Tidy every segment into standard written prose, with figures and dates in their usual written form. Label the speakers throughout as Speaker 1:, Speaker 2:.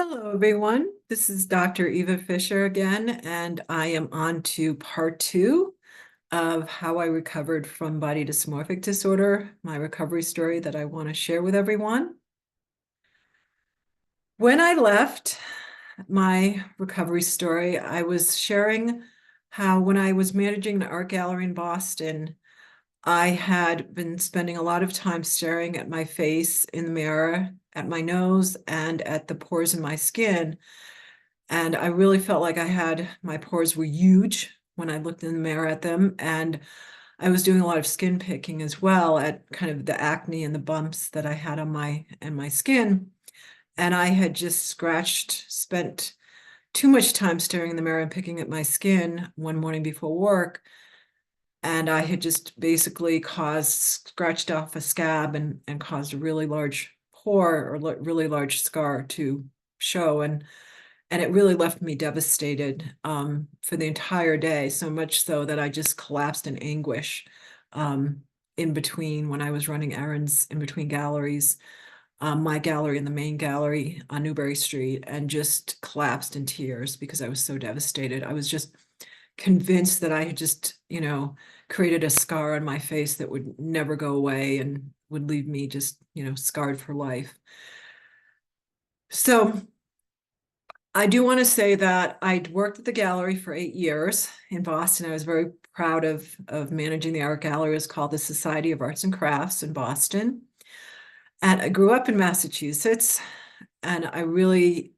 Speaker 1: Hello, everyone. This is Dr. Eva Fisher again, and I am on to part 2 of how I recovered from body dysmorphic disorder, my recovery story that I want to share with everyone. When I left my recovery story, I was sharing how when I was managing an art gallery in Boston, I had been spending a lot of time staring at my face in the mirror, at my nose, and at the pores in my skin. And I really felt like my pores were huge when I looked in the mirror at them. And I was doing a lot of skin picking as well at kind of the acne and the bumps that I had on my skin. And I had just spent too much time staring in the mirror and picking at my skin one morning before work. And I had just basically scratched off a scab and caused a really large pore or really large scar to show. And it really left me devastated for the entire day, so much so that I just collapsed in anguish in between when I was running errands in between galleries, my gallery and the main gallery on Newbury Street, and just collapsed in tears because I was so devastated. I was just convinced that I had just, created a scar on my face that would never go away and would leave me just, scarred for life. So I do want to say that I'd worked at the gallery for 8 years in Boston. I was very proud of managing the art gallery. It's called the Society of Arts and Crafts in Boston. And I grew up in Massachusetts, and I really,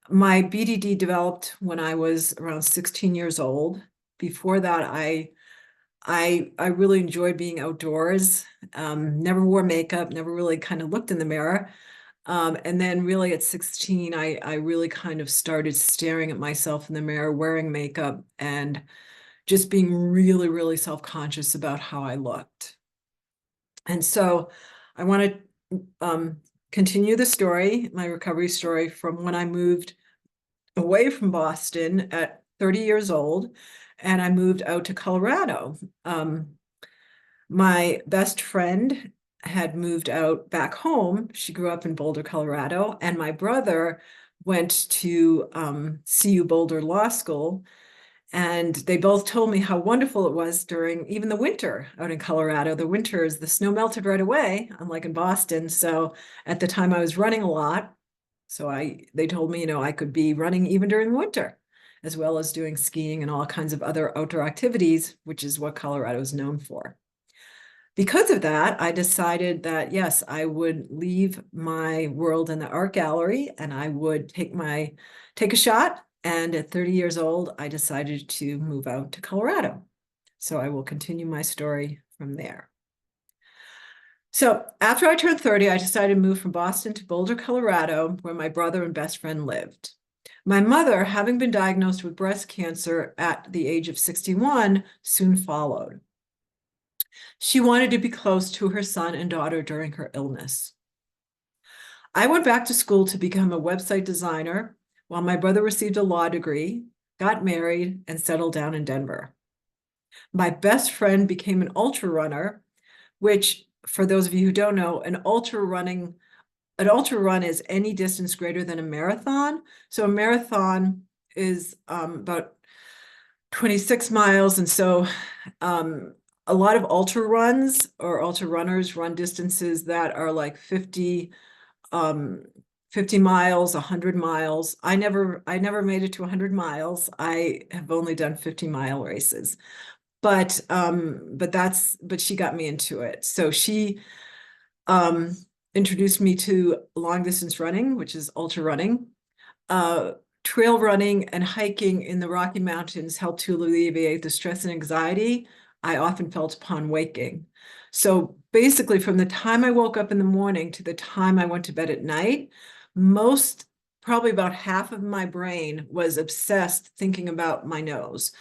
Speaker 1: my BDD developed when I was around 16 years old. Before that, I really enjoyed being outdoors, never wore makeup, never really kind of looked in the mirror. And then really at 16, I really kind of started staring at myself in the mirror, wearing makeup, and just being really, really self-conscious about how I looked. And so I want to continue the story, my recovery story, from when I moved away from Boston at 30 years old, and I moved out to Colorado. My best friend had moved out back home. She grew up in Boulder, Colorado, and my brother went to CU Boulder Law School. And they both told me how wonderful it was during even the winter out in Colorado. The winters, the snow melted right away, unlike in Boston. So at the time I was running a lot. So they told me, I could be running even during the winter, as well as doing skiing and all kinds of other outdoor activities, which is what Colorado is known for. Because of that, I decided that, yes, I would leave my world in the art gallery and I would take a shot. And at 30 years old, I decided to move out to Colorado. So I will continue my story from there. So after I turned 30, I decided to move from Boston to Boulder, Colorado, where my brother and best friend lived. My mother, having been diagnosed with breast cancer at the age of 61, soon followed. She wanted to be close to her son and daughter during her illness. I went back to school to become a website designer while my brother received a law degree, got married, and settled down in Denver. My best friend became an ultra runner, which, for those of you who don't know, an ultra run is any distance greater than a marathon. So a marathon is about 26 miles. And so a lot of ultra runs or ultra runners run distances that are like 50 miles, 100 miles. I never made it to 100 miles. I have only done 50-mile races. But she got me into it. So she introduced me to long distance running, which is ultra running. Trail running and hiking in the Rocky Mountains helped to alleviate the stress and anxiety I often felt upon waking. So basically, from the time I woke up in the morning to the time I went to bed at night, probably about half of my brain was obsessed thinking about my nose.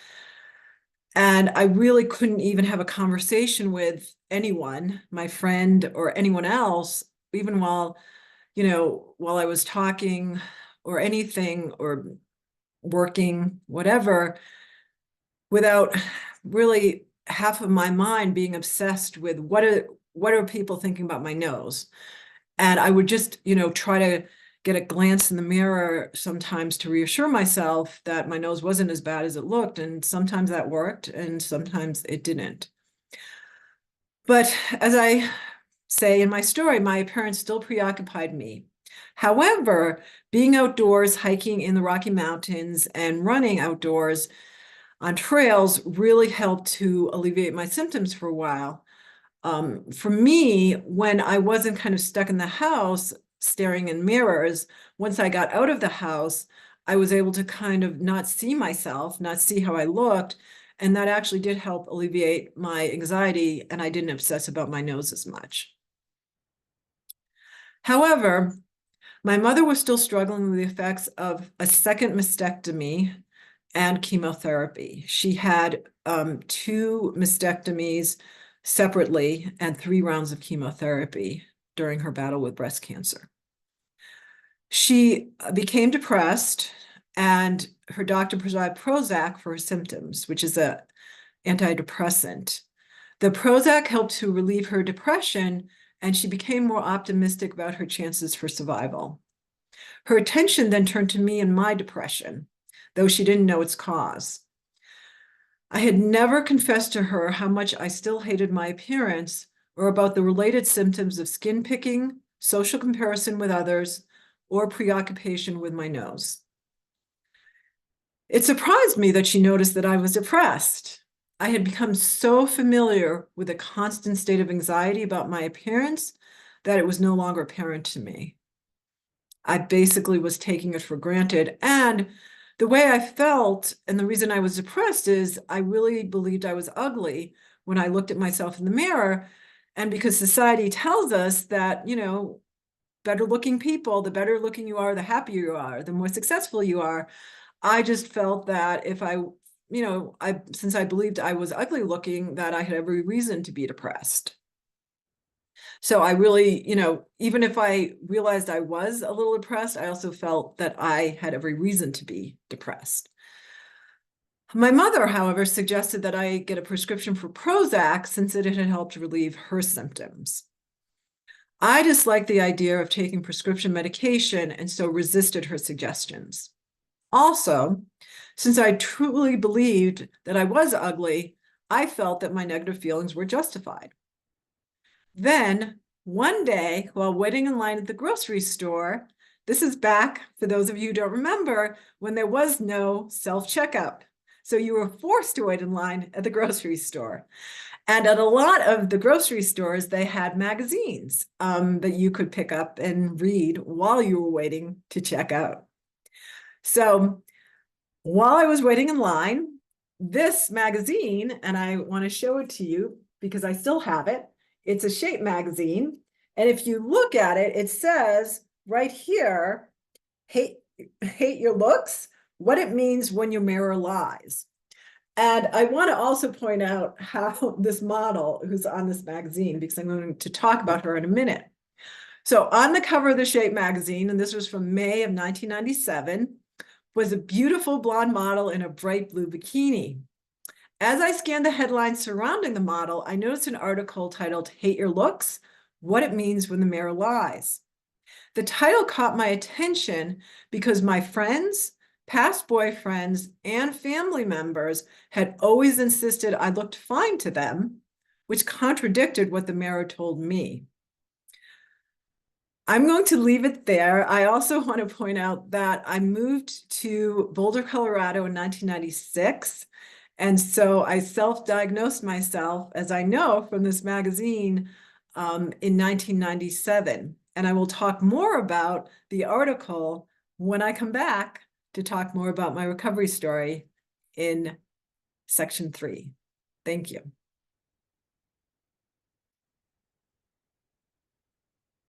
Speaker 1: And I really couldn't even have a conversation with anyone, my friend or anyone else, even while I was talking or anything or working, whatever, without really half of my mind being obsessed with what are people thinking about my nose. And I would just, try to get a glance in the mirror sometimes to reassure myself that my nose wasn't as bad as it looked. And sometimes that worked and sometimes it didn't. But as I say in my story, my appearance still preoccupied me. However, being outdoors, hiking in the Rocky Mountains and running outdoors on trails really helped to alleviate my symptoms for a while. For me, when I wasn't kind of stuck in the house staring in mirrors, once I got out of the house, I was able to kind of not see myself, not see how I looked. And that actually did help alleviate my anxiety, and I didn't obsess about my nose as much. However, my mother was still struggling with the effects of a second mastectomy and chemotherapy. She had 2 mastectomies separately and 3 rounds of chemotherapy during her battle with breast cancer. She became depressed, and her doctor prescribed Prozac for her symptoms, which is an antidepressant. The Prozac helped to relieve her depression, and she became more optimistic about her chances for survival. Her attention then turned to me and my depression, though she didn't know its cause. I had never confessed to her how much I still hated my appearance or about the related symptoms of skin picking, social comparison with others, or preoccupation with my nose. It surprised me that she noticed that I was depressed. I had become so familiar with a constant state of anxiety about my appearance that it was no longer apparent to me. I basically was taking it for granted. And the way I felt and the reason I was depressed is I really believed I was ugly when I looked at myself in the mirror. And because society tells us that, better looking people, the better looking you are, the happier you are, the more successful you are. I just felt that if since I believed I was ugly looking, that I had every reason to be depressed. So I really, even if I realized I was a little depressed, I also felt that I had every reason to be depressed. My mother, however, suggested that I get a prescription for Prozac since it had helped relieve her symptoms. I disliked the idea of taking prescription medication and so resisted her suggestions. Also, since I truly believed that I was ugly, I felt that my negative feelings were justified. Then, one day, while waiting in line at the grocery store, this is back, for those of you who don't remember, when there was no self-checkout. So you were forced to wait in line at the grocery store. And at a lot of the grocery stores, they had magazines that you could pick up and read while you were waiting to check out. So while I was waiting in line, this magazine, and I want to show it to you because I still have it. It's a Shape magazine. And if you look at it, it says right here, hate your looks, what it means when your mirror lies. And I want to also point out how this model who's on this magazine, because I'm going to talk about her in a minute. So on the cover of the Shape magazine, and this was from May of 1997, was a beautiful blonde model in a bright blue bikini. As I scanned the headlines surrounding the model, I noticed an article titled "Hate Your Looks, What It Means When the Mirror Lies." The title caught my attention because my friends, past boyfriends, and family members had always insisted I looked fine to them, which contradicted what the mirror told me. I'm going to leave it there. I also want to point out that I moved to Boulder, Colorado in 1996. And so I self-diagnosed myself, as I know from this magazine, in 1997. And I will talk more about the article when I come back to talk more about my recovery story in section 3. Thank you.